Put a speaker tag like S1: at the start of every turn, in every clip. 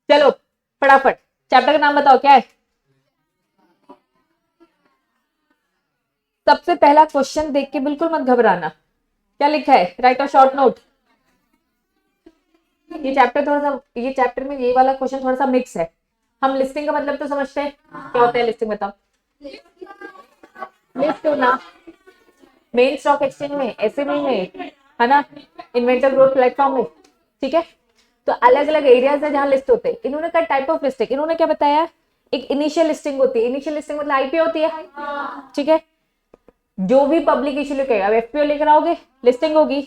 S1: चलो फटाफट चैप्टर का नाम बताओ क्या है। सबसे पहला क्वेश्चन देख के बिल्कुल मत घबराना, क्या लिखा है, राइट अ शॉर्ट नोट। ये चैप्टर में ये वाला क्वेश्चन थोड़ा सा मिक्स है। हम लिस्टिंग का मतलब तो समझते हैं, क्या होता है लिस्टिंग बताओ। लिस्ट होना मेन स्टॉक एक्सचेंज में, एसएमई में, है ना, इन्वेंटर ग्रोथ प्लेटफॉर्म में, ठीक है। तो अलग अलग एरियाज है जहां लिस्ट होते हैं। इन्होंने कहा टाइप ऑफ लिस्टिंग, इन्होंने क्या बताया, एक इनिशियल लिस्टिंग होती है। इनिशियल लिस्टिंग मतलब आईपीओ होती है, ठीक है। जो भी पब्लिक इश्यू लेकर आएगा, एफपीओ लेकर आओगे, लिस्टिंग होगी।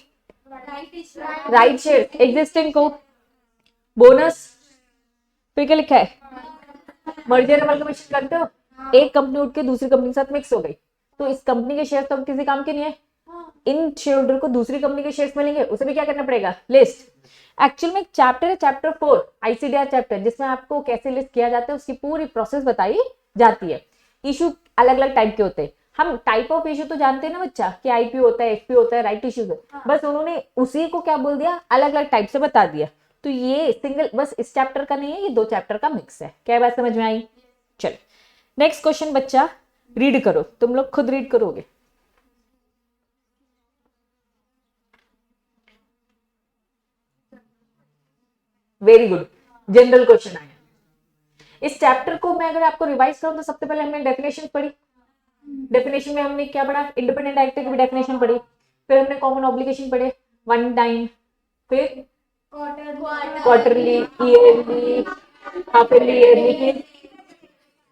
S1: राइट शेयर एग्जिस्टिंग को, बोनस, फिर क्या लिखा है, मर्जर अमलगमेशन करते हो, एक कंपनी उठ के दूसरी कंपनी के साथ मिक्स हो गई, तो इस कंपनी के शेयर तो किसी काम के नहीं है। इन शेयर होल्डर को दूसरी कंपनी के शेयर्स मिलेंगे, उसे भी क्या करना पड़ेगा, लिस्ट। एक्चुअल में एक चैप्टर है, चैप्टर 4 आईसीडीआर चैप्टर, जिसमें आपको कैसे लिस्ट किया जाता है उसकी पूरी प्रोसेस बताई जाती है। इशू अलग अलग टाइप के होते हैं। हम टाइप ऑफ इशू तो जानते हैं ना बच्चा, कि आईपीओ होता है, एफपीओ होता है, राइट इश्यूज है। बस उन्होंने उसी को क्या बोल दिया, अलग अलग टाइप से बता दिया। तो ये सिंगल बस इस चैप्टर का नहीं है, ये 2 चैप्टर का मिक्स है। क्या बात समझ में आई। चलो नेक्स्ट क्वेश्चन बच्चा रीड करो, तुम लोग खुद रीड करोगे। वेरी गुड, जनरल क्वेश्चन आया। इस चैप्टर को मैं अगर आपको रिवाइज करूं तो सबसे पहले हमने डेफिनेशन पढ़ी। डेफिनेशन में हमने क्या पढ़ा, इंडिपेंडेंट डायरेक्टर की भी डेफिनेशन पढ़ी, फिर हमने कॉमन ऑब्लिगेशन पढ़े, वन टाइम, फिर quarterly, yearly, half yearly, yearly.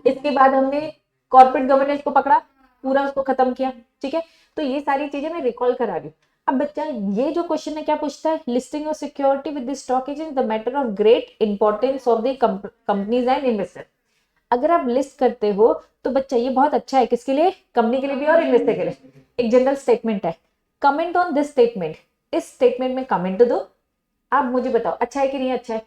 S1: इसके बाद हमने कॉर्पोरेट गवर्नेंस को पकड़ा, पूरा उसको खत्म किया, ठीक है। तो ये सारी चीजें मैं रिकॉल करा रही हूँ। अब बच्चा ये जो क्वेश्चन है क्या पूछता है, listing of security with the stock exchange the matter of great importance of the companies and investor. अगर आप लिस्ट करते हो तो बच्चा ये बहुत अच्छा है, किसके लिए, कंपनी के लिए भी और इन्वेस्टर के लिए। एक जनरल स्टेटमेंट है, कमेंट ऑन दिस स्टेटमेंट। इस स्टेटमेंट में कमेंट दो, आप मुझे बताओ अच्छा है कि नहीं अच्छा है।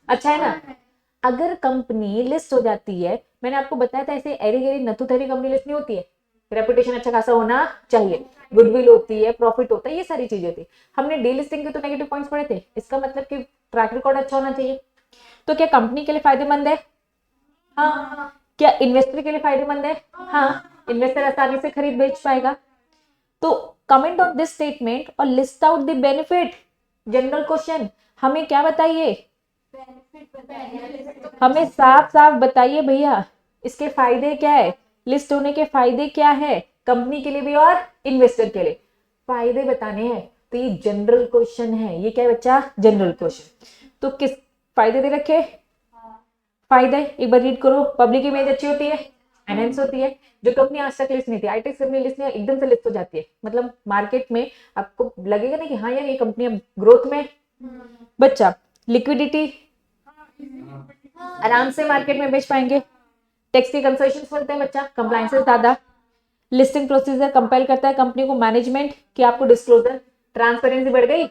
S1: अच्छा है ना। अगर कंपनी लिस्ट हो जाती है, मैंने आपको बताया था ऐसे एरी गेरी नथु थेरी कंपनी लिस्ट नहीं होती है, रेपुटेशन अच्छा खासा होना चाहिए, गुडविल होती है, प्रॉफिट होता है, ये सारी चीजें होती है। हमने डी लिस्टिंग के तो नेगेटिव पॉइंट्स पढ़े थे, इसका मतलब कि ट्रैक रिकॉर्ड अच्छा होना चाहिए। तो क्या कंपनी के लिए फायदेमंद है, हाँ। क्या इन्वेस्टर के लिए फायदेमंद है, हाँ, इन्वेस्टर आसानी से खरीद बेच पाएगा। तो कमेंट ऑन दिस स्टेटमेंट और list out the benefit. General question, हमें क्या बताइए, हमें साफ साफ बताइए भैया, इसके फायदे क्या है, लिस्ट होने के फायदे क्या है, कंपनी के लिए भी और इन्वेस्टर के लिए, फायदे बताने हैं। तो ये जनरल क्वेश्चन है, ये क्या है बच्चा, जनरल क्वेश्चन। तो किस फायदे दे रखे, फायदे एक बार रीड करो, पब्लिक इमेज अच्छी होती है, एनहेंस होती है। जो कंपनी आज तक लिस्ट नहीं थी, आईटेक्स कंपनी लिस्ट नहीं, एकदम से लिस्ट हो जाती है, मतलब मार्केट में आपको लगेगा ना कि हाँ यार ये कंपनी अब ग्रोथ में। बच्चा लिक्विडिटी, आराम से मार्केट में बेच पाएंगे। टैक्स के कंसेशन मिलते हैं बच्चा, कंप्लायंसेस ज्यादा। लिस्टिंग प्रोसीजर कंपेल करता है कंपनी को मैनेजमेंट कि आपको डिस्क्लोजर, ट्रांसपेरेंसी बढ़ गई।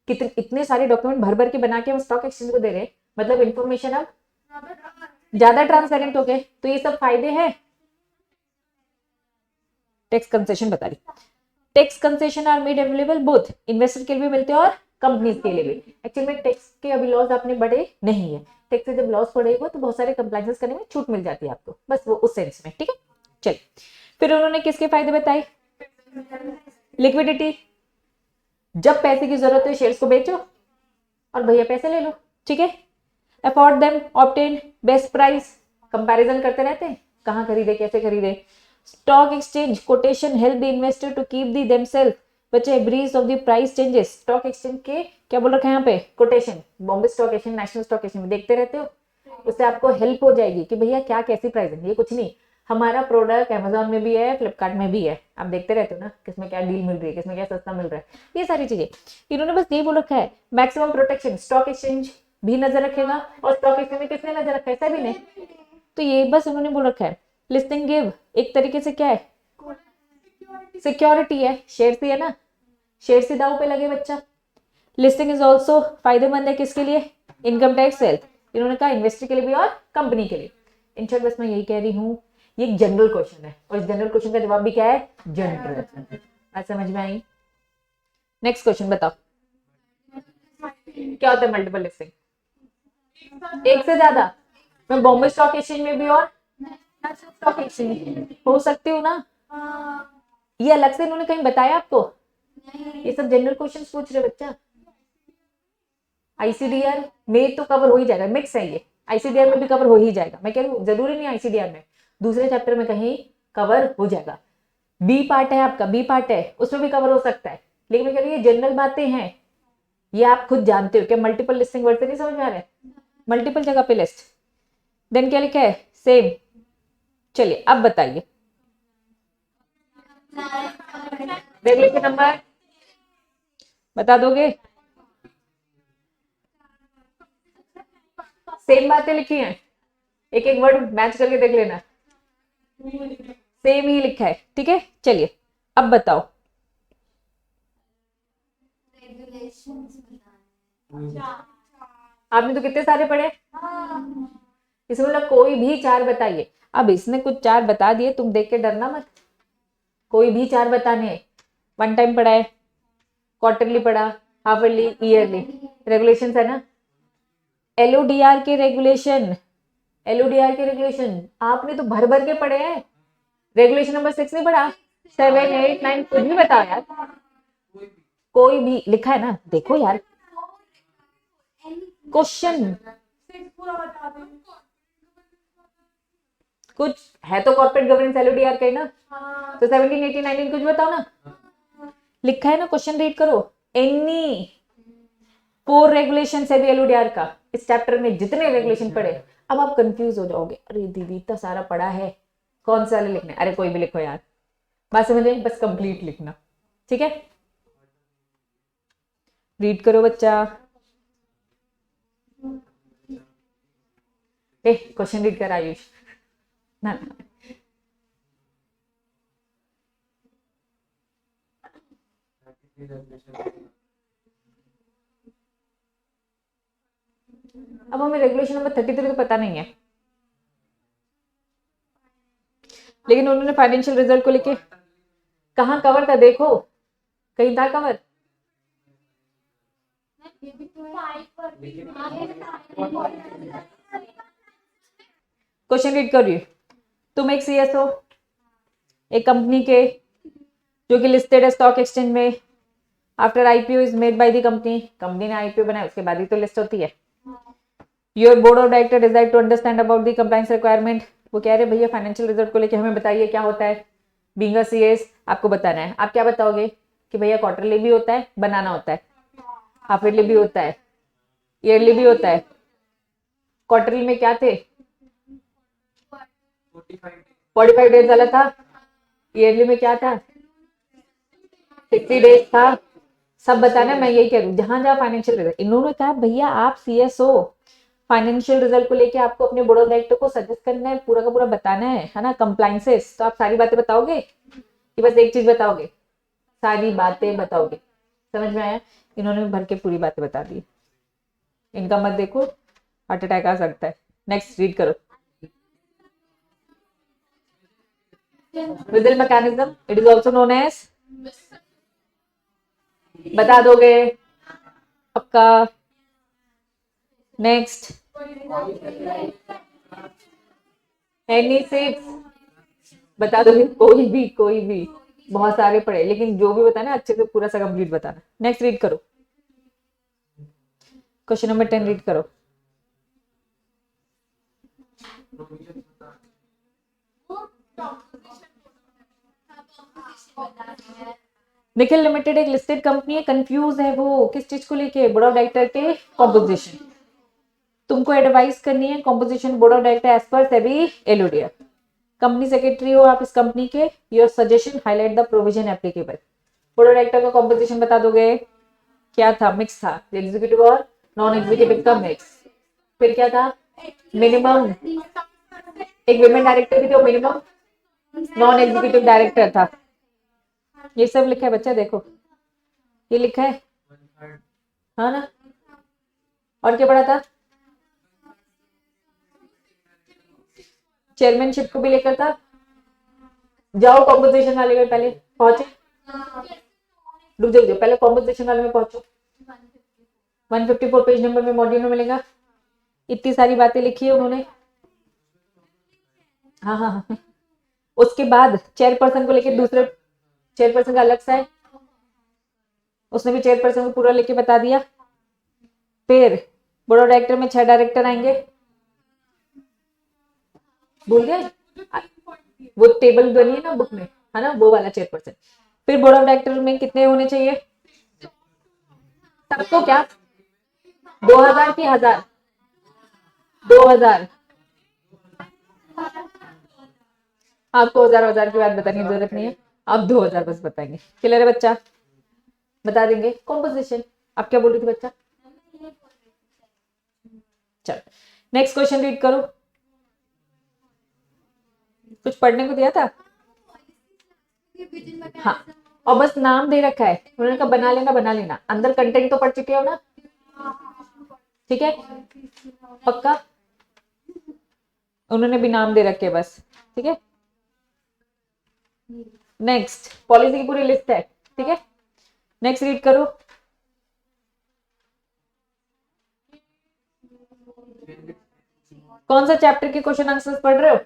S1: कितने इतने सारे डॉक्यूमेंट भर भर के बना के हम स्टॉक एक्सचेंज को दे रहे हैं, मतलब इंफॉर्मेशन अब ज्यादा ट्रांसपेरेंट हो गए। तो ये सब फायदे हैं। टैक्स कंसेशन बता रही, tax concession are made available both, investor के लिए भी मिलते हैं और कंपनीज के लिए भी। एक्चुअली में टैक्स के अभी लॉज आपने बढ़े नहीं है, टैक्स से जब लॉस पड़ेगा तो बहुत सारे कंप्लायंसेस करने में छूट मिल जाती है आपको, बस वो उस सेंस में, ठीक है। चलिए फिर उन्होंने किसके फायदे बताए, लिक्विडिटी, जब पैसे की जरूरत है शेयर्स को बेचो और भैया पैसे ले लो, ठीक है। Afford them, obtain best price, comparison करते रहते हैं कहाँ खरीदे कैसे खरीदे। Stock exchange quotation help the investor to keep the themselves बच्चे ब्रीज of the price changes. Stock exchange के क्या बोल रखा है यहाँ पे, quotation, Bombay stock exchange, national stock exchange में देखते रहते हो, उससे आपको हेल्प हो जाएगी कि भैया क्या कैसी प्राइस है। ये कुछ नहीं, हमारा प्रोडक्ट अमेजोन में भी है, फ्लिपकार्ट में भी है, आप देखते रहते हो ना किसमें क्या डील मिल रही है, किसमें क्या सस्ता मिल रहा है, ये सारी चीजें। इन्होंने बस ये बोल रखा है, मैक्सिमम प्रोटेक्शन, स्टॉक एक्सचेंज भी नजर रखेगा और स्टॉक एक्सचेंज में किसने नजर रखा है, सभी ने। तो ये बस उन्होंने बोल रखा है। लिस्टिंग गिव एक तरीके से क्या है, सिक्योरिटी है, शेयर से है ना, शेयर से दाव पे लगे बच्चा। लिस्टिंग इज ऑल्सो फायदेमंद है किसके लिए, इनकम टैक्स सेल्फ, इन्होंने कहा इन्वेस्टर के लिए भी और कंपनी के लिए। इन शॉर्ट बस मैं यही कह रही हूँ, ये एक जनरल क्वेश्चन है और इस जनरल क्वेश्चन का जवाब भी क्या है, जनरल। आज समझ में आई। नेक्स्ट क्वेश्चन बताओ क्या होता है मल्टीपल लिस्टिंग। एक से ज्यादा, मैं बॉम्बे स्टॉक एक्सचेंज में भी और नेशनल स्टॉक एक्सचेंज हो सकती हूँ ना। ये अलग से इन्होंने कहीं बताया आपको? ये सब जनरल क्वेश्चंस पूछ रहे बच्चा। आईसीडीआर में तो कवर हो ही जाएगा, मिक्स है ये, आईसीडीआर में भी कवर हो ही जाएगा। मैं कह रही हूँ जरूरी नहीं आईसीडीआर में, दूसरे चैप्टर में कहीं कवर हो जाएगा। बी पार्ट है आपका, बी पार्ट है उसमें भी कवर हो सकता है, लेकिन मैं कह रही हूँ ये जनरल बातें हैं, ये आप खुद जानते हो। क्या मल्टीपल लिस्टिंग वर्ड से नहीं समझ में आ रहा है? मल्टीपल जगह पे लिस्ट, देन क्या लिखा है? सेम। चलिए अब बताइए रेगुलेशन नंबर बता दोगे? सेम बातें लिखी हैं, एक एक वर्ड मैच करके देख लेना, सेम ही लिखा है, ठीक है। चलिए अब बताओ। आपने तो कितने सारे पढ़े, इसमें मतलब कोई भी चार बताइए। अब इसने कुछ चार बता दिए, तुम देख के डरना मत, कोई भी चार बताने हैं। वन टाइम पढ़ा है, क्वार्टरली पढ़ा, हाफ ईयरली, ईयरली, रेगुलेशन है ना। एलओडीआर के रेगुलेशन, एलओडीआर के रेगुलेशन आपने तो भर भर के पढ़े हैं। रेगुलेशन नंबर 6 नहीं पढ़ा? 7, 8, 9 कुछ भी बताओ यार, कोई भी लिखा है ना, देखो यार क्वेश्चन कुछ है तो कॉर्पोरेट गवर्नेंस एलओडीआर का ही ना, तो 17, 18, 19 कुछ बताओ ना, लिखा है ना, क्वेश्चन रीड करो। एनी 4 रेगुलेशन है भी एलओडीआर का, इस चैप्टर में जितने रेगुलेशन पढ़े। अब आप कंफ्यूज हो जाओगे, अरे दीदी इतना सारा पढ़ा है, कौन सा वाले लिखना है? अरे कोई भी लिखो यार, बात समझ रहे, बस कंप्लीट लिखना, ठीक है। रीड करो बच्चा, क्वेश्चन रीड कर आयुष ना। अब हमें रेगुलेशन नंबर 33 तो पता नहीं है, लेकिन उन्होंने फाइनेंशियल रिजल्ट को लेके कहाँ कवर था, देखो कहीं था कवर? क्वेश्चन रीड कर रही हूँ। तुम एक सीएस हो एक कंपनी के, जो कि लिस्टेड है स्टॉक एक्सचेंज में। After IPO is made by the company, company ने आईपीओ बनाया उसके बाद ही तो लिस्ट होती है। Your board of director decide to understand about the compliance requirement. वो कह रहे भैया फाइनेंशियल रिजल्ट को लेके हमें बताइए क्या होता है। बीइंग अ सीएस आपको बताना है, आप क्या बताओगे कि भैया क्वार्टरली भी होता है, बनाना होता है, हाफ ईयरली भी होता है, ईयरली भी होता है। क्वार्टरली में क्या थे? 45 डेज वाला था। ईयरली में क्या था? 60 डेज था। सब बताना, मैं यही कह रही हूँ, जहां जहां फाइनेंशियल रिजल्ट, इन्होंने कहा भैया आप सीएस हो, फाइनेंशियल रिजल्ट को लेके आपको अपने बोर्ड ऑफ डायरेक्टर को सजेस्ट करना है, पूरा का पूरा बताना है ना, कंप्लायंसेस। तो आप सारी बातें बताओगे कि बस एक चीज बताओगे? सारी बातें बताओगे, समझ में आया? इन्होंने भर के पूरी बातें बता दी, इनका मत देखो, हार्ट अटैक आ सकता है। नेक्स्ट रीड करो। Vigil mechanism, it is also known as, बता दोगे पक्का? नेक्स्ट, एनी 6 बता दोगे? कोई भी, बहुत सारे पढ़े, लेकिन जो भी बताना अच्छे से पूरा सा कंप्लीट बताना। नेक्स्ट रीड करो, क्वेश्चन नंबर 10 रीड करो। निखिल लिमिटेड एक लिस्टेड कंपनी है, कंफ्यूज है वो किस चीज को लेके? बोर्ड ऑफ डायरेक्टर के कॉम्पोजिशन। तुमको एडवाइस करनी है composition board of director as पर सेबी एलओडीआर। कंपनी सेक्रेटरी हो आप इस कंपनी के, your suggestion highlight the provision applicable. Board of director का कॉम्पोजिशन बता दोगे? क्या था? मिक्स था, एग्जीक्यूटिव और नॉन एग्जीक्यूटिव का मिक्स। फिर क्या था? मिनिमम एक विमेन डायरेक्टर भी तो मिनिमम नॉन एग्जीक्यूटिव डायरेक्टर था। ये सब लिखा है बच्चा, देखो ये लिखा है, हाँ ना। और क्या पढ़ा था? चेयरमैनशिप को भी लेकर था। जाओ कॉम्पोजिशन वाले में पहले पहुंचे, रुक जाओ पहले कॉम्पोजिशन वाले में पहुंचो। 154 पेज नंबर में मॉड्यूल में मिलेगा। इतनी सारी बातें लिखी है उन्होंने। हाँ हाँ हाँ। उसके बाद चेयरपर्सन को लेके दूसरे चेयरपर्सन का अलग सा है, उसने भी चेयरपर्सन को पूरा लेके बता दिया। फिर बोर्ड ऑफ डायरेक्टर में 6 डायरेक्टर आएंगे, भूल गए? वो टेबल बनी है ना बुक में, है ना, वो वाला चेयरपर्सन। फिर बोर्ड ऑफ डायरेक्टर में कितने होने चाहिए सबको? क्या 2000 की 1000? 2000। आपको 1000 की बात बताने की जरूरत नहीं है, आप 2000 बस बताएंगे। क्लियर है बच्चा? बता देंगे। कॉम्पोजिशन आप क्या बोल रही थी बच्चा? चलो नेक्स्ट क्वेश्चन रीड करो। कुछ पढ़ने को दिया था? हाँ, और बस नाम दे रखा है, उन्होंने कहा बना लेना बना लेना, अंदर कंटेंट तो पढ़ चुके हो ना? ठीक है पक्का? उन्होंने भी नाम दे रखे बस, ठीक है। नेक्स्ट पॉलिसी की पूरी लिस्ट है, ठीक है। नेक्स्ट रीड करो। कौन सा चैप्टर के क्वेश्चन आंसर्स पढ़ रहे हो?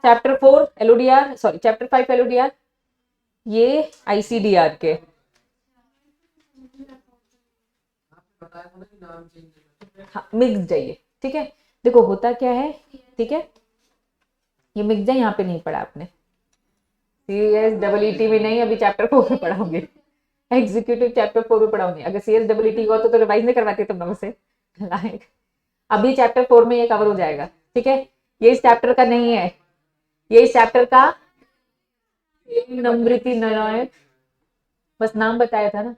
S1: Chapter 4 LODR, sorry chapter 5 LODR, ये आईसीडीआर के। हाँ मिक्स जाइए, ठीक है। देखो होता क्या है, ठीक है, ये मिक्स जाए यहाँ पे नहीं पढ़ा आपने, CSEET में नहीं, अभी चैप्टर 4 में पढ़ाऊंगे, एग्जीक्यूटिव चैप्टर 4 में पढ़ाऊंगी। अगर CSEET हुआ तो रिवाइज नहीं करवाती तुम लोगों से, लाइक अभी चैप्टर 4 में ये कवर हो जाएगा, ठीक है। ये इस चैप्टर का नहीं है, ये इस चैप्टर का नम्रति नारायण, बस नाम बताया था ना,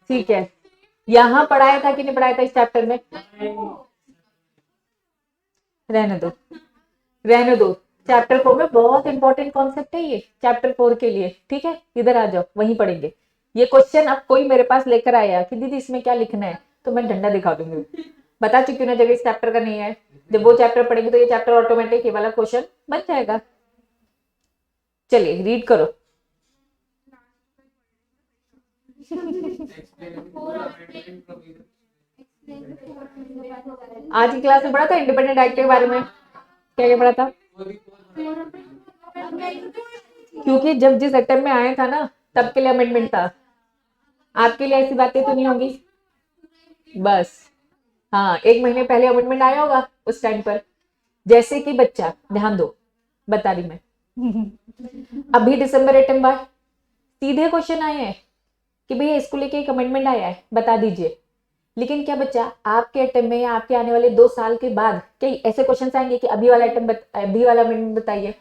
S1: ठीक है। यहाँ पढ़ाया था कि नहीं पढ़ाया था इस चैप्टर में? रहने दो रहने दो, चैप्टर 4 में बहुत इंपॉर्टेंट कॉन्सेप्ट है ये, चैप्टर 4 के लिए, ठीक है। इधर आ जाओ, वहीं पढ़ेंगे ये क्वेश्चन। अब कोई मेरे पास लेकर आया कि दीदी इसमें क्या लिखना है, तो मैं डंडा दिखा दूंगी। बता चुकी हूँ ना, जब इस चैप्टर का नहीं है, जब वो चैप्टर पढ़ेंगे तो ये चैप्टर ऑटोमेटिक ये वाला क्वेश्चन बन जाएगा। चलिए रीड करो। आज की क्लास में पढ़ा था इंडिपेंडेंट एक्ट के बारे में, क्या क्या पढ़ा था? क्योंकि जब जिस अटेम्प्ट में आया था ना, तब के लिए अमेंडमेंट था, आपके लिए ऐसी बातें तो नहीं होंगी बस। हाँ 1 महीने पहले अमेंडमेंट आया होगा उस टाइम पर। जैसे कि बच्चा ध्यान दो, बता रही मैं अभी दिसंबर अटेम्प्ट बाद सीधे क्वेश्चन आए हैं कि भैया इसको लेके एक अमेंडमेंट आया है, बता दीजिए। लेकिन क्या बच्चा आपके अटेम्प्ट में या आपके आने वाले 2 साल के बाद क्या ऐसे क्वेश्चन आएंगे कि अभी वाला अभी वाला अमेंडमेंट बताइए?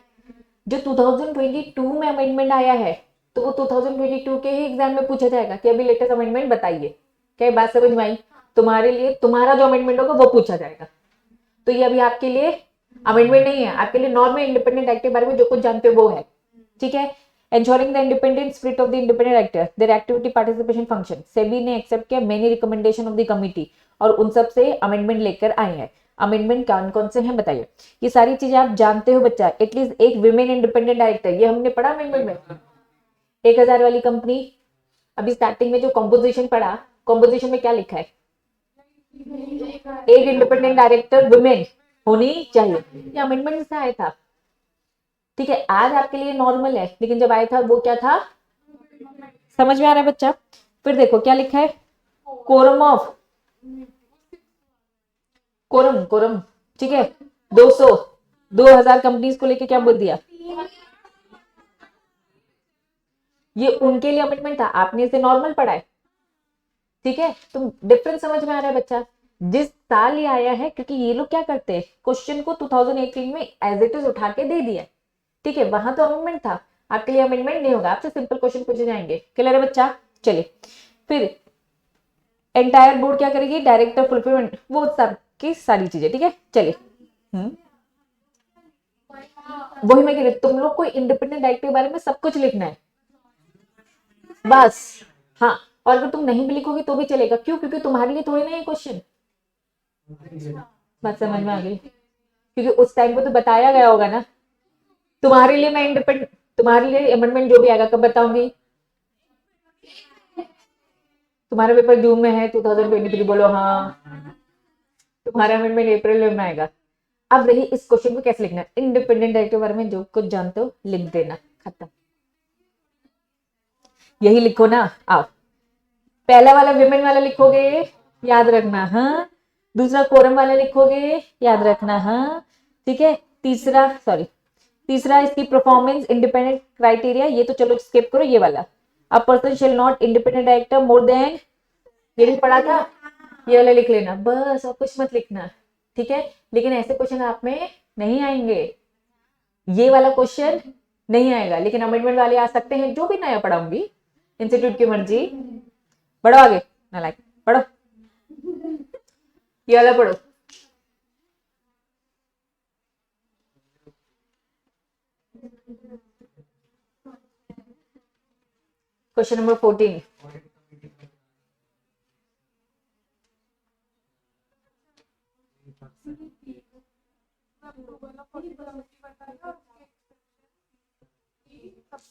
S1: जो 2022 में अमेंडमेंट आया है, तो वो 2022 के ही एग्जाम में पूछा जाएगा कि अभी लेटेस्ट अमेंडमेंट बताइए। क्या बात समझ में आई? तुम्हारे लिए तुम्हारा जो अमेंडमेंट होगा वो पूछा जाएगा। तो ये अभी आपके लिए अमेंडमेंट नहीं है, आपके लिए नॉर्मल इंडिपेंडेंट एक्ट के बारे में जो कुछ जानते हो वो है, ठीक है। Ensuring the independent spirit of the independent actor, their activity participation function, SEBI ने एक्सेप्ट किया many recommendation of the committee और उन सब से अमेंडमेंट लेकर आए हैं। अमेंडमेंट कौन कौन से हैं बताइए? ये सारी चीजें आप जानते हो बच्चा। एटलीस्ट एक विमेन इंडिपेंडेंट डायरेक्टर, ये हमने पढ़ा अमेंडमेंट में। 1000 वाली कंपनी, अभी स्टार्टिंग में जो कॉम्पोजिशन पढ़ा, कॉम्पोजिशन में क्या लिखा है? एक इंडिपेंडेंट डायरेक्टर विमेन होनी चाहिए, ये अमेंडमेंट से आया था, ठीक है। आज आपके लिए नॉर्मल है, लेकिन जब आया था वो क्या था? समझ में आ रहा है बच्चा? फिर देखो क्या लिखा है, कोरम ऑफ कोरम कोरम, ठीक है। 200 2000 कंपनीज को लेके क्या बोल दिया? ये उनके लिए अमेंडमेंट था, आपने इसे नॉर्मल पढ़ा है, ठीक है। तो डिफरेंस समझ में आ रहा है बच्चा? जिस साल ये आया है, क्योंकि ये लोग क्या करते हैं, क्वेश्चन को 2018 में एज इट इज उठा के दे दिया, ठीक है। वहां तो अमेंडमेंट था, आपके लिए अमेंडमेंट नहीं होगा, आपसे सिंपल क्वेश्चन पूछे जाएंगे। क्लियर है बच्चा? चलिए फिर एंटायर बोर्ड क्या करेगी? डायरेक्टर फुलफिलमेंट, वो सब की सारी चीजें, ठीक है। चलिए वही मैं कह रही, तुम लोग को इंडिपेंडेंट डायरेक्टर के बारे में सब कुछ लिखना है बस। हाँ, और अगर तुम नहीं भी लिखोगे तो भी चलेगा, क्यों? क्योंकि तुम्हारे लिए थोड़ी ना ये क्वेश्चन, बात समझ में आ गई? क्योंकि उस टाइम पे तो बताया गया होगा ना। तुम्हारे लिए मैं इंडिपेंडेंट, तुम्हारे लिए अमेंडमेंट जो भी आएगा कब बताऊंगी? तुम्हारा पेपर जून में है 2023, बोलो हाँ। तुम्हारा अमेंडमेंट अप्रैल में आएगा। अब रही इस क्वेश्चन को कैसे लिखना है। इंडिपेंडेंट डायरेक्टर के बारे में जो कुछ जानते हो लिख देना, खत्म। यही लिखो ना। आओ, पहला वाला विमेन वाला लिखोगे, याद रखना हाँ। दूसरा कोरम वाला लिखोगे, याद रखना हाँ। ठीक है, तीसरा इसकी परफॉर्मेंस इंडिपेंडेंट क्राइटेरिया, ये तो चलो स्किप करो, ये वाला a person shall not independent director more than, ये भी पढ़ा था, ये वाला लिख लेना बस, और कुछ मत लिखना। ठीक है, लेकिन ऐसे क्वेश्चन आप में नहीं आएंगे, ये वाला क्वेश्चन नहीं आएगा, लेकिन अमेंडमेंट वाले आ सकते हैं, जो भी नया पढ़ाऊंगी, इंस्टीट्यूट की मर्जी। बढ़ो आगे, नालायक पढ़ो, ये वाला पढ़ो। Question number 14।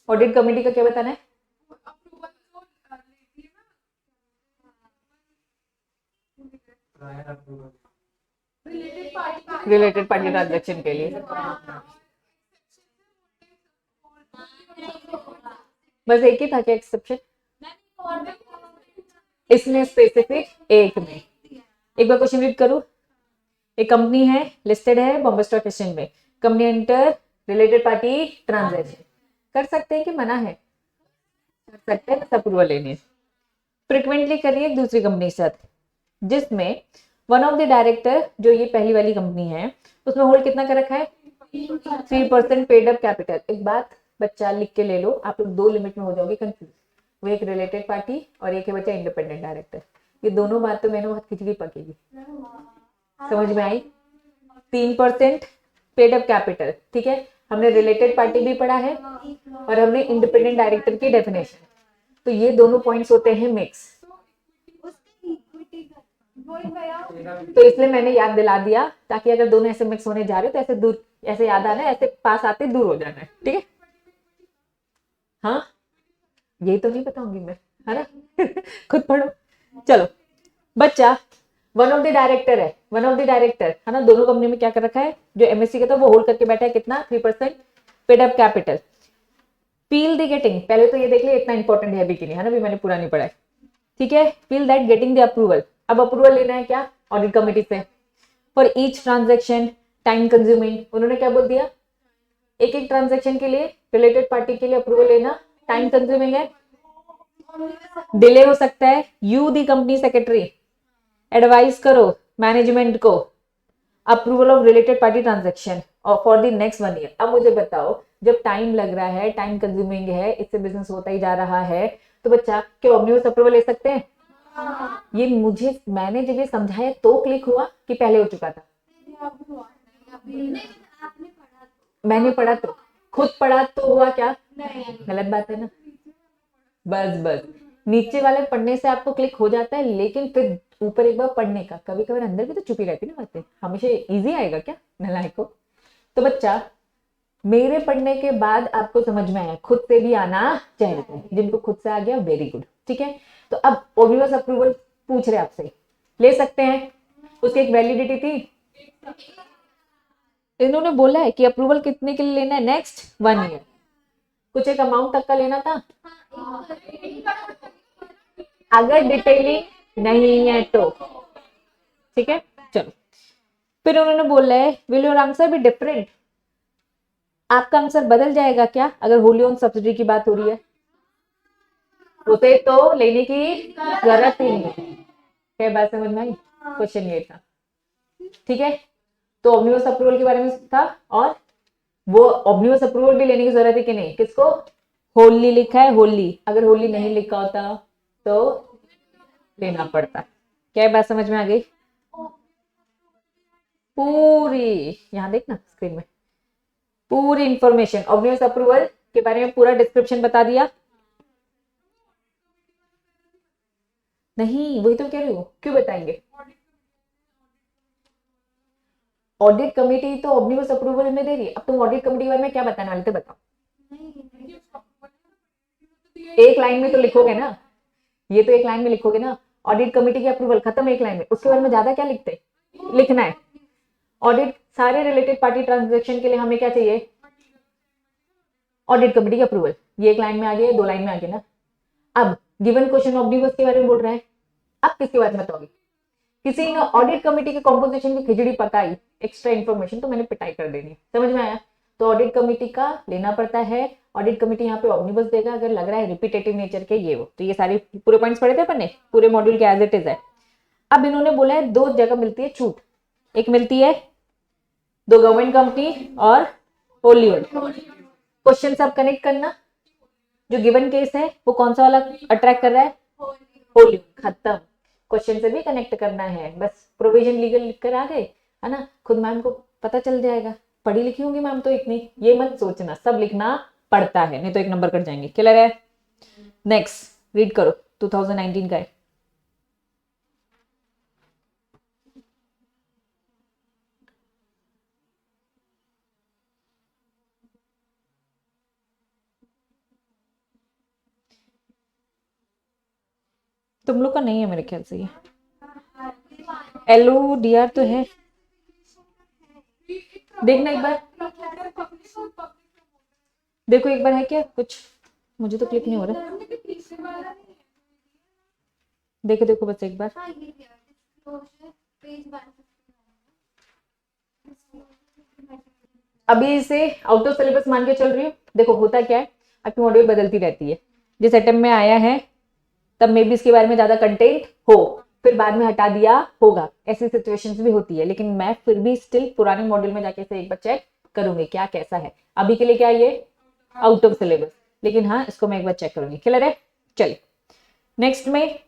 S1: ऑडिट कमेटी का क्या बताना है? रिलेटेड पार्टी ट्रांजैक्शन के लिए बस एक ही था क्या एक्सेप्शन इसमें? स्पेसिफिक एक में। एक बार क्वेश्चन रीड करूं। एक कंपनी है, लिस्टेड है बॉम्बे स्टॉक एक्सचेंज में, company enter related party transaction. कर सकते हैं कि मना है? कर सकते हैं, बस अप्रूवल लेनी है। फ्रिक्वेंटली करिए एक दूसरी कंपनी के साथ, जिसमें वन ऑफ द डायरेक्टर, जो ये पहली वाली कंपनी है, उसमें होल्ड कितना कर रखा है? 3% पेड अप कैपिटल। एक बात बच्चा लिख के ले लो, आप लोग दो लिमिट में हो जाओगे कंफ्यूज। वो एक रिलेटेड पार्टी और एक है बच्चा इंडिपेंडेंट डायरेक्टर। ये दोनों बात तो मैंने बहुत खिचड़ी पकेगी, समझ में आई? 3% पेड अप कैपिटल, ठीक है। हमने रिलेटेड पार्टी भी पढ़ा है और हमने इंडिपेंडेंट डायरेक्टर की डेफिनेशन। तो ये दोनों पॉइंट्स होते हैं मिक्स, तो इसलिए मैंने याद दिला दिया, ताकि अगर दोनों ऐसे मिक्स होने जा रहे हो तो ऐसे दूर, ऐसे याद आना है, ऐसे पास आते दूर हो जाना है, ठीक है। हाँ, यही तो नहीं बताऊंगी मैं, है ना। खुद पढ़ो। चलो बच्चा, वन ऑफ द डायरेक्टर है, वन ऑफ द डायरेक्टर है ना, दोनों कंपनी में क्या कर रखा है, जो एमएससी का था वो होल्ड करके बैठा है कितना? 3% paid up capital. Feel the getting, पहले तो ये देख लिया इतना इंपॉर्टेंट है भी कि नहीं, है ना, भी मैंने पूरा नहीं पढ़ा है, ठीक है। Feel that getting the approval, अब अप्रूवल लेना है क्या? ऑडिट कमेटी से। For each transaction time consuming, उन्होंने क्या बोल दिया? एक एक ट्रांजेक्शन के लिए, रिलेटेड पार्टी के लिए अप्रूवल लेना टाइम कंज्यूमिंग है, डिले हो सकता है। You the company secretary advice करो मैनेजमेंट को approval of related party transaction और फॉर द नेक्स्ट 1 ईयर। अब मुझे बताओ, जब टाइम लग रहा है, टाइम कंज्यूमिंग है, इससे बिजनेस होता ही जा रहा है, तो बच्चा क्या ऑमनिबस अप्रूवल ले सकते हैं? ये मुझे, मैंने जब ये समझाया तो क्लिक हुआ कि पहले हो चुका था? मैंने पढ़ा तो, खुद पढ़ा तो हुआ क्या? गलत बात है ना। बस बस, नीचे वाले पढ़ने से आपको क्लिक हो जाता है, लेकिन फिर ऊपर एक बार पढ़ने का, कभी कभी अंदर भी तो छुपी रहती ना बातें। हमेशा इजी आएगा क्या नालायक को? तो बच्चा, मेरे पढ़ने के बाद आपको समझ में आया, खुद से भी आना चाहिए। जिनको खुद से आ गया वेरी गुड, ठीक है। तो अब ओमनिबस अप्रूवल पूछ रहे आपसे, ले सकते हैं? उसकी एक वैलिडिटी थी, इन्होंने बोला है कि अप्रूवल कितने के लिए लेना है? Next 1 year. कुछ एक अमाउंट तक का लेना था, अगर डिटेलिंग नहीं है तो, ठीक है। चलो, फिर उन्होंने बोला है will your answer be different, आपका आंसर बदल जाएगा क्या अगर होली ओन सब्सिडी की बात हो रही है? उसे तो लेने की जरूरत ही नहीं है। क्या बात समझ में आई? क्वेश्चन ये था, ठीक है। तो ऑमनिबस अप्रूवल के बारे में था, और वो ऑमनिबस अप्रूवल भी लेने की जरूरत है कि नहीं? किसको? होली लिखा है, होली, अगर होली नहीं लिखा होता तो लेना पड़ता। क्या बात समझ में आ गई? पूरी, यहां देखना स्क्रीन में, पूरी इंफॉर्मेशन ऑमनिबस अप्रूवल के बारे में पूरा डिस्क्रिप्शन बता दिया। नहीं, वही तो कह रही हूँ, क्यों बताएंगे? ऑडिट कमेटी तो ऑमनिबस अप्रूवल में दे रही है। अब तुम ऑडिट कमेटी के बारे में क्या बताने वाले थे, बताओ। एक लाइन में तो लिखोगे ना, ये तो एक लाइन में लिखोगे ना, ऑडिट कमेटी की अप्रूवल, खत्म एक लाइन में। उसके बारे में ज्यादा क्या लिखना है? ऑडिट सारे रिलेटेड पार्टी ट्रांजेक्शन के लिए हमें क्या चाहिए? ऑडिट कमेटी की अप्रूवल। ये एक लाइन में आ गया, 2 लाइन में आ गया ना। अब गिवन क्वेश्चन ऑब्लिगस के बारे में बोल रहा है, अब किसके बारे में बताओगे? किसी ने ऑडिट कमेटी के कॉम्पोजिशन की खिचड़ी पकाई, एक्स्ट्रा इन्फॉर्मेशन, तो मैंने पिटाई कर देनी। समझ में आया? तो ऑडिट कमेटी का लेना पड़ता है। ऑडिट कमेटी यहाँ पे ऑम्निबस देगा अगर लग रहा है रिपीटेटिव नेचर के ये वो। तो ये सारे पूरे पॉइंट्स पढ़े थे अपन ने, पूरे मॉड्यूल के एज इट इज है। अब इन्होंने बोला है 2 जगह मिलती है छूट, एक मिलती है 2 गवर्नमेंट कंपनी और होली ओल्ड। क्वेश्चन सब कनेक्ट करना, जो गिवन केस है वो कौन सा वाला अट्रैक्ट कर रहा है? होली। खत्म। क्वेश्चन से भी कनेक्ट करना है, बस प्रोविजन लीगल लिखकर आ गए, है ना, खुद मैम को पता चल जाएगा। पढ़ी लिखी होंगी मैम तो इतनी, ये मत सोचना, सब लिखना पड़ता है, नहीं तो 1 नंबर कट जाएंगे। क्लियर है? नेक्स्ट रीड करो, 2019 का है। तुम लोग का नहीं है मेरे ख्याल से ये। LODR तो है, देखना एक बार, देखो एक बार है क्या कुछ, मुझे तो क्लिक नहीं हो रहा। देखो देखो बस एक बार। अभी इसे आउट ऑफ सिलेबस मान के चल रही हूँ। देखो होता क्या है, आपकी मॉड्यूल बदलती रहती है। जिस अटेम्प्ट में आया है तब मे भी इसके बारे में ज्यादा कंटेंट हो, फिर बाद में हटा दिया होगा, ऐसी सिचुएशंस भी होती है। लेकिन मैं फिर भी स्टिल पुराने मॉड्यूल में जाके इसे एक बार चेक करूंगी क्या कैसा है। अभी के लिए क्या ये आउट ऑफ सिलेबस, लेकिन हाँ इसको मैं एक बार चेक करूंगी। क्लियर है? चलिए नेक्स्ट में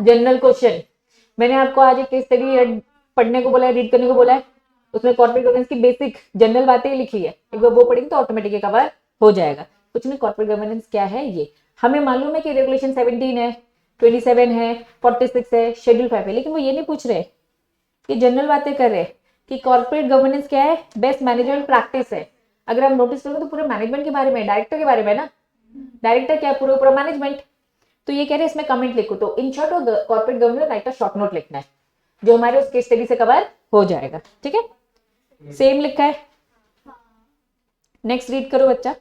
S1: जनरल क्वेश्चन। मैंने आपको आज एक केस स्टडी पढ़ने को बोला है, रीड करने को बोला है, उसमें कॉर्पोरेट गवर्नेंस की बेसिक जनरल बातें लिखी है, एक बार वो पढ़ेंगे तो ऑटोमेटिक कवर हो जाएगा। कुछ नहीं, कॉर्पोरेट गवर्नेंस क्या है ये हमें मालूम है कि रेगुलेशन 17 है, 27 है, 46 है, शेड्यूल 5 है, लेकिन वो ये नहीं पूछ रहे कि जनरल बातें कर रहे कि कॉर्पोरेट गवर्नेंस क्या है, बेस्ट मैनेजमेंट प्रैक्टिस है। अगर आप नोटिस करोगे तो पूरे मैनेजमेंट के बारे में, डायरेक्टर के बारे में ना, डायरेक्टर क्या पूरा पूरा मैनेजमेंट। तो ये कह रहे हैं इसमें कमेंट लिखो, तो इन शॉर्ट और corporate governance right a short note लिखना है जो हमारे उस केस स्टडी से कवर हो जाएगा। ठीक है, सेम लिखा है। नेक्स्ट रीड करो बच्चा।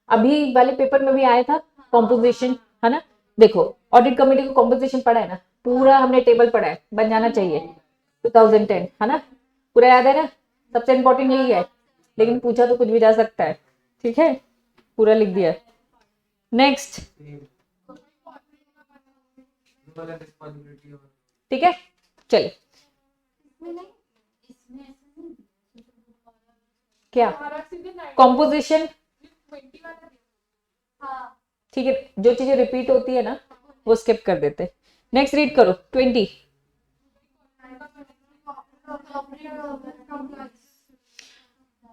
S1: अभी वाले पेपर में भी आया था कॉम्पोजिशन, है ना। देखो ऑडिट कमेटी को कॉम्पोजिशन पढ़ा है ना, पूरा हमने टेबल पढ़ा है, बन जाना चाहिए 2010, है ना, पूरा याद है ना। सबसे इंपॉर्टेंट यही है, लेकिन पूछा तो कुछ भी जा सकता है। ठीक है, पूरा लिख दिया। नेक्स्ट, ठीक है, चलिए। क्या कॉम्पोजिशन? ठीक है, जो चीजें रिपीट होती है ना वो स्किप कर देते। नेक्स्ट रीड करो 20।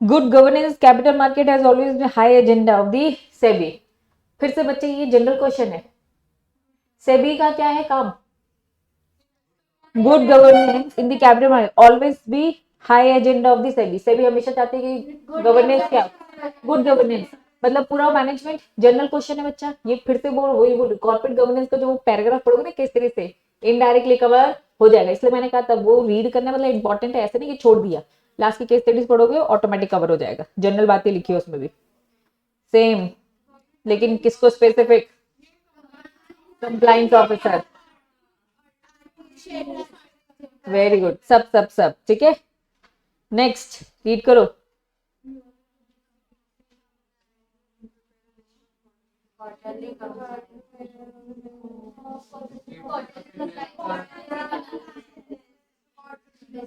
S1: Good governance capital market has always been high agenda of the SEBI. फिर से बच्चे ये जनरल क्वेश्चन है, सेबी का क्या है काम? Good governance in the capital market always be high agenda of the SEBI. SEBI हमेशा चाहते हैं कि गवर्नेंस क्या, गुड गवर्नेंस, मतलब पूरा मैनेजमेंट। जनरल क्वेश्चन है बच्चा, ये फिर से बोल वही बोल, कॉर्पोरेट गवर्नेंस का जो पैराग्राफ पढ़ोगे ना किस तरह से इनडायरेक्टली कवर हो जाएगा। इसलिए मैंने कहा था वो रीड करना मतलब इंपॉर्टेंट है, ऐसे नहीं कि छोड़ दिया। लास्ट की केस स्टडीज पढ़ोगे ऑटोमेटिक कवर हो जाएगा, जनरल बातें लिखी है उसमें भी सेम, लेकिन किसको specific? Compliance officer. Very good, सब सब सब ठीक है। नेक्स्ट रीड करो।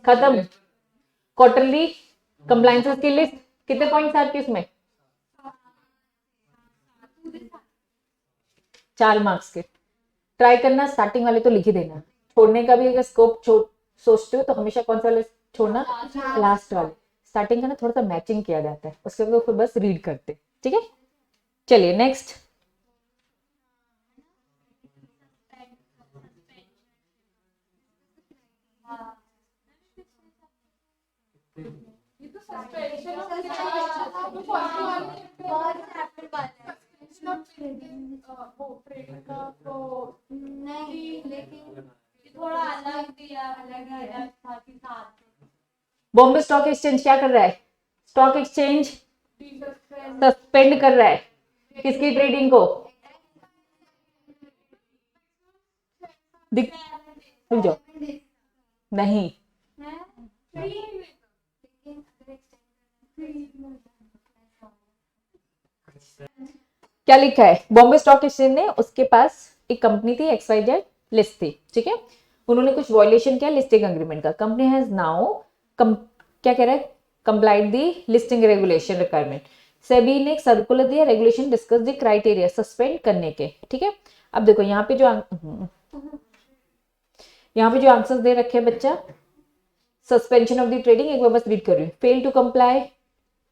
S1: खत्म। क्वार्टरली कंप्लाइंसेस की लिस्ट, कितने पॉइंट्स आते इसमें? 4 मार्क्स के। ट्राई करना स्टार्टिंग वाले तो लिख ही देना, छोड़ने का भी अगर स्कोप सोचते हो तो हमेशा कौन सा वाले छोड़ना? लास्ट वाले। स्टार्टिंग का ना थोड़ा सा मैचिंग किया जाता है, उसके बाद फिर बस रीड करते। ठीक है, चलिए नेक्स्ट।
S2: थोड़ा अलग दिया, अलग आया साथ ही साथ।
S1: बॉम्बे स्टॉक एक्सचेंज क्या कर रहा है? स्टॉक एक्सचेंज सस्पेंड कर रहा है किसकी ट्रेडिंग को? रुक जाओ, नहीं, क्या लिखा है? बॉम्बे स्टॉक एक्सचेंज ने, उसके पास एक कंपनी थी XYZ लिस्ट थी, ठीक है, उन्होंने कुछ वॉयलेशन किया लिस्टिंग एग्रीमेंट का। कंपनी हैज नाउ क्या कह रहा है? कंप्लाइड दी लिस्टिंग रेगुलेशन रिक्वायरमेंट। सेबी ने एक सर्कुलर दिया, regulation discuss the criteria suspend करने के, ठीक है। अब देखो यहाँ पे जो आंसर्स दे रखे हैं बच्चा, सस्पेंशन ऑफ द ट्रेडिंग, एक बार बस रीड कर रही हूँ। Fail to comply,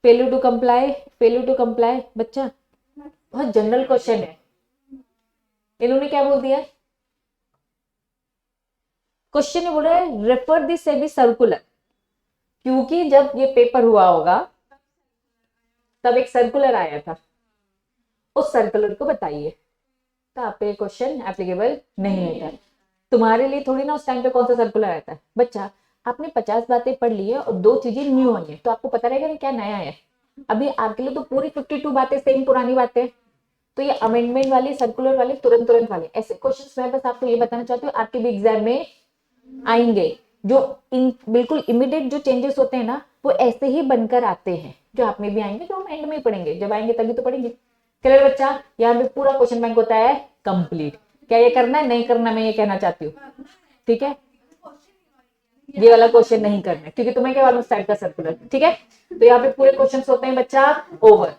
S1: failure to comply, failure to comply. बच्चा बहुत जनरल क्वेश्चन है, इन्होंने क्या बोल दिया? क्वेश्चन बोल रहा है रेफर दी सेबी सर्कुलर, क्योंकि जब ये पेपर हुआ होगा तब एक सर्कुलर आया था, उस सर्कुलर को बताइए। तो आप पे क्वेश्चन एप्लीकेबल नहीं होता। तुम्हारे लिए थोड़ी ना उस टाइम पे कौन सा सर्कुलर आता है। बच्चा आपने 50 बातें पढ़ ली है और 2 चीजें न्यू आई है, तो आपको पता रहेगा ना क्या नया है। अभी आपके लिए तो पूरी 52 बातें सेम पुरानी बातें, तो ये अमेंडमेंट वाले, सर्कुलर वाले, तुरंत वाले ऐसे क्वेश्चंस मैं बस आपको ये बताना चाहती हूँ, आपके भी एग्जाम में आएंगे। जो बिल्कुल इमीडिएट जो चेंजेस होते हैं ना, वो ऐसे ही बनकर आते हैं, जो आप में भी आएंगे, जो हम एंड में ही पढ़ेंगे, जब आएंगे तभी तो पढ़ेंगे। क्लियर बच्चा? यहाँ पे पूरा क्वेश्चन बैंक होता है कंप्लीट। क्या ये करना है? नहीं करना, मैं ये कहना चाहती हूँ, ठीक है। ये वाला क्वेश्चन नहीं करना है, क्योंकि तुम्हें क्या मालूम साइड का सर्कुलर, ठीक है। तो यहाँ पे पूरे क्वेश्चन होते हैं बच्चा ओवर।